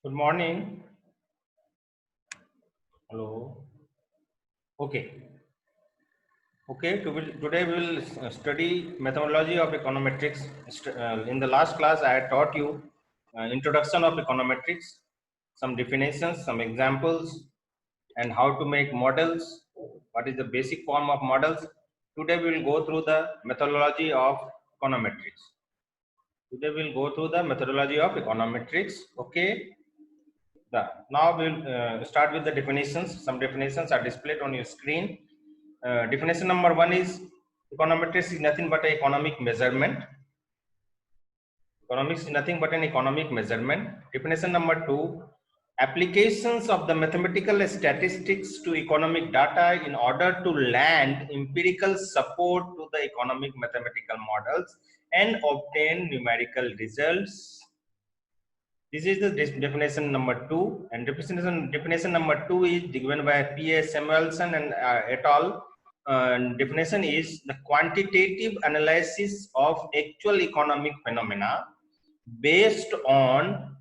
Good morning. Hello. Okay. Today we will study methodology of econometrics. In the last class, I had taught you introduction of econometrics, some definitions, some examples, and how to make models. What is the basic form of models? Today we will go through the methodology of econometrics. Today we will go through the methodology of econometrics. Okay. Now we'll start with the definitions. Some definitions are displayed on your screen. Definition number one is econometrics is nothing but an economic measurement. Economics is nothing but an economic measurement. Definition number two, applications of the mathematical statistics to economic data in order to land empirical support to the economic mathematical models and obtain numerical results. This is the definition number two, and definition number two is given by P.A. Samuelson and et al. Definition is the quantitative analysis of actual economic phenomena based on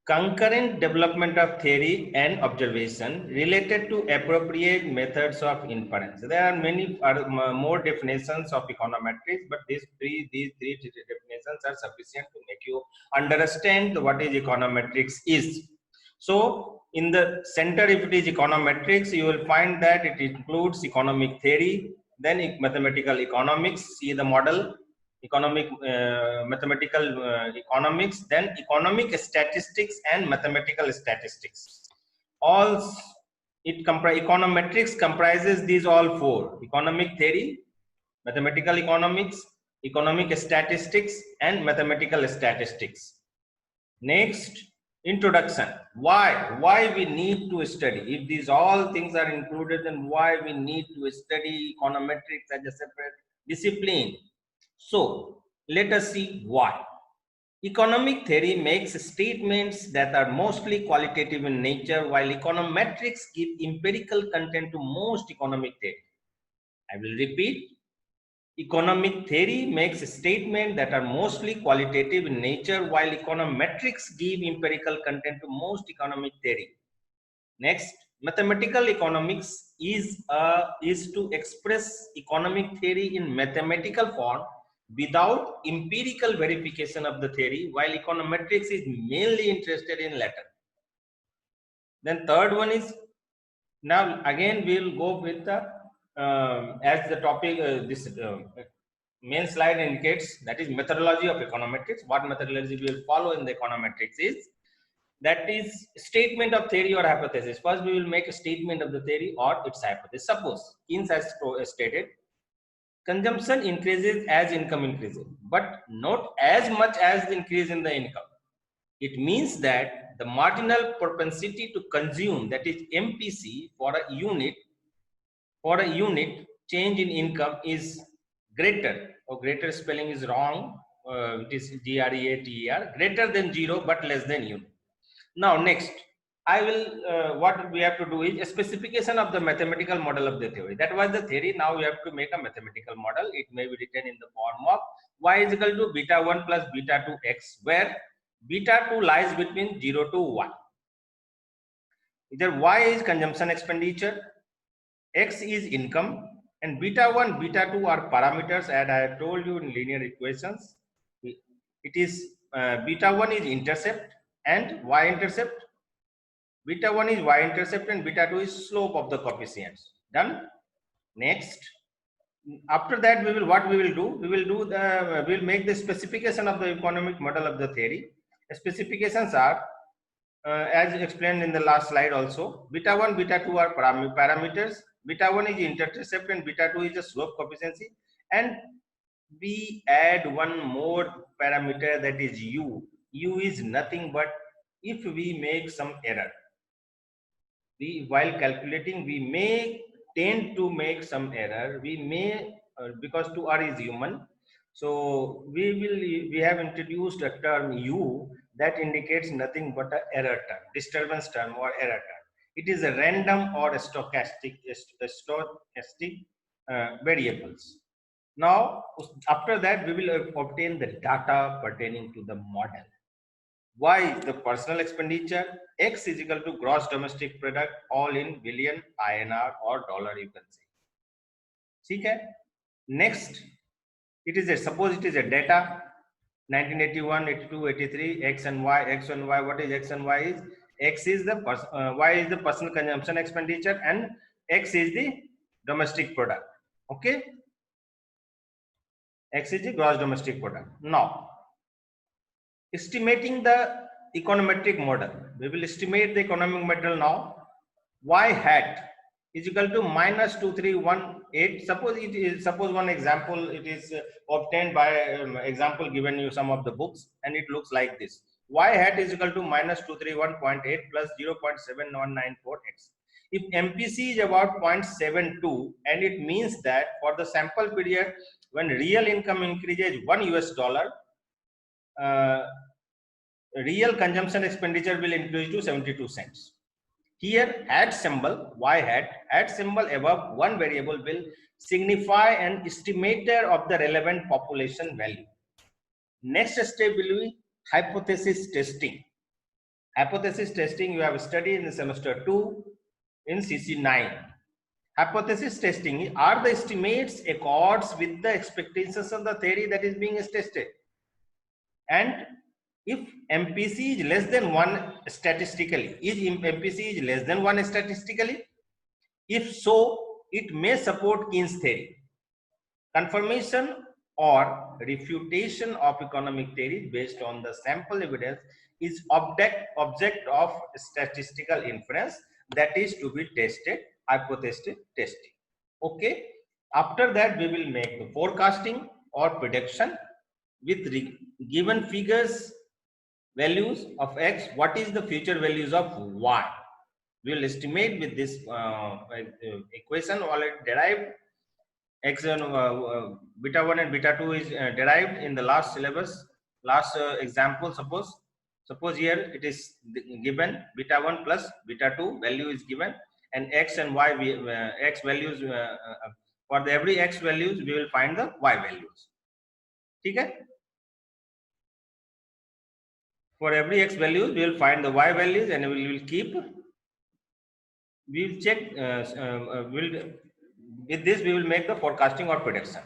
concurrent development of theory and observation related to appropriate methods of inference. There are many more definitions of econometrics, but these three definitions are sufficient to make you understand what is econometrics is. So in the center, if it is econometrics, you will find that it includes economic theory, then mathematical economics, see the model, economic mathematical economics, then economic statistics and mathematical statistics. All econometrics comprises these all four: economic theory, mathematical economics, economic statistics, and mathematical statistics. Next, introduction. Why we need to study? If these all things are included, then why we need to study econometrics as a separate discipline? So let us see why. Economic theory makes statements that are mostly qualitative in nature, while econometrics give empirical content to most economic theory. I will repeat. Economic theory makes statements that are mostly qualitative in nature, while econometrics give empirical content to most economic theory. Next, mathematical economics is to express economic theory in mathematical form without empirical verification of the theory, while econometrics is mainly interested in latter. Then third one is, now again we will go with the as the topic this main slide indicates, that is methodology of econometrics. What methodology we will follow in the econometrics is, that is statement of theory or hypothesis. First we will make a statement of the theory or its hypothesis. Suppose Keynes has stated consumption increases as income increases, but not as much as the increase in the income. It means that the marginal propensity to consume, that is MPC, for a unit change in income is greater, or greater spelling is wrong, it is GREATER, greater than 0 but less than unit. Now next, I will what we have to do is a specification of the mathematical model of the theory. That was the theory. Now we have to make a mathematical model. It may be written in the form of y is equal to beta 1 plus beta 2 x, where beta 2 lies between 0 to 1. Either y is consumption expenditure, x is income, and beta 1, beta 2 are parameters, as I have told you in linear equations. It is beta 1 is intercept and y intercept. Beta 1 is y intercept and beta 2 is slope of the coefficients. Done. Next, after that we will make the specification of the economic model of the theory. The specifications are as explained in the last slide also. Beta 1, beta 2 are parameters. Beta 1 is intercept and beta 2 is a slope coefficient, and we add one more parameter, that is u. U is nothing but if we make some error, while calculating we may tend to make some error, we may because 2r is human, so we have introduced a term u that indicates nothing but a error term, disturbance term or error term. It is a random or a stochastic variables. Now after that we will obtain the data pertaining to the model. Y the personal expenditure, X is equal to gross domestic product, all in billion INR or dollar you can say. ठीक है. Next, it is a, suppose it is a data 1981, 82, 83, X and Y, X and Y. What is X and Y is? X is the Y is the personal consumption expenditure and X is the domestic product. Okay. X is the gross domestic product. Now, estimating the econometric model. We will estimate the economic model now. Y hat is equal to minus 2318. Suppose one example, it is obtained by example given you some of the books, and it looks like this. Y hat is equal to minus 231.8 plus 0.7194x. If MPC is about 0.72, and it means that for the sample period when real income increases $1, real consumption expenditure will increase to 72 cents. Here hat symbol, Y hat symbol above one variable will signify an estimator of the relevant population value. Next step will be hypothesis testing. Hypothesis testing you have studied in semester 2 in CC9. Hypothesis testing are the estimates accords with the expectations of the theory that is being tested. And if MPC is less than 1 statistically, MPC is less than 1 statistically? If so, it may support Keynes theory. Confirmation or refutation of economic theory based on the sample evidence is object of statistical inference that is to be tested, hypothesis testing. Okay. After that, we will make the forecasting or prediction with given figures, values of X. What is the future values of Y? We will estimate with this equation already derived. X and beta 1 and beta 2 is derived in the last syllabus, last example. Suppose here it is given beta 1 plus beta 2 value is given, and X and Y X values for the every X values we will find the Y values. Okay? For every X values we will find the Y values, and we will keep. We will check. With this we will make the forecasting or prediction,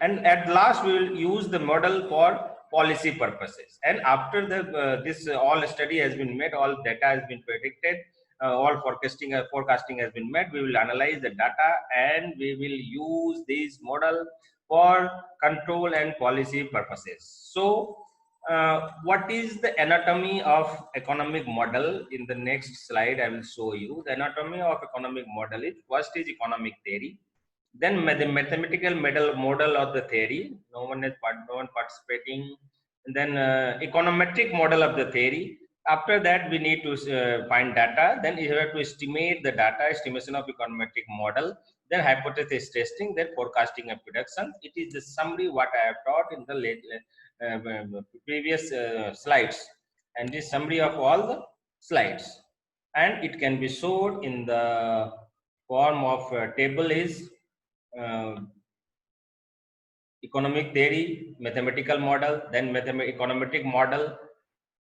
and at last we will use the model for policy purposes. And after the this all study has been made, all data has been predicted, all forecasting has been made, we will analyze the data and we will use this model for control and policy purposes. So what is the anatomy of economic model? In the next slide I will show you the anatomy of economic model. First is economic theory, then the mathematical model of the theory, no one participating, and then econometric model of the theory. After that we need to find data, then you have to estimate the data, estimation of econometric model, then hypothesis testing, then forecasting and prediction. It is the summary what I have taught in the previous slides, and this summary of all the slides, and it can be shown in the form of table is economic theory, mathematical model, then econometric model,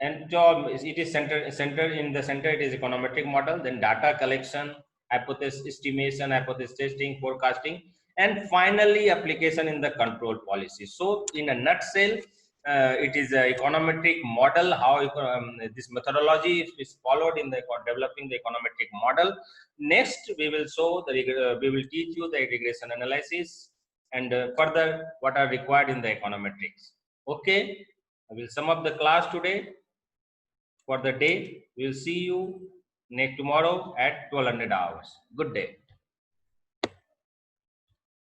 and job it is centered in the center. It is econometric model, then data collection, hypothesis estimation, hypothesis testing, forecasting, and finally application in the control policy. So in a nutshell, it is an econometric model, how this methodology is followed in the developing the econometric model. Next we will show the we will teach you the regression analysis and further what are required in the econometrics. Okay, I will sum up the class today for the day. We will see you tomorrow at 1200 hours. Good day.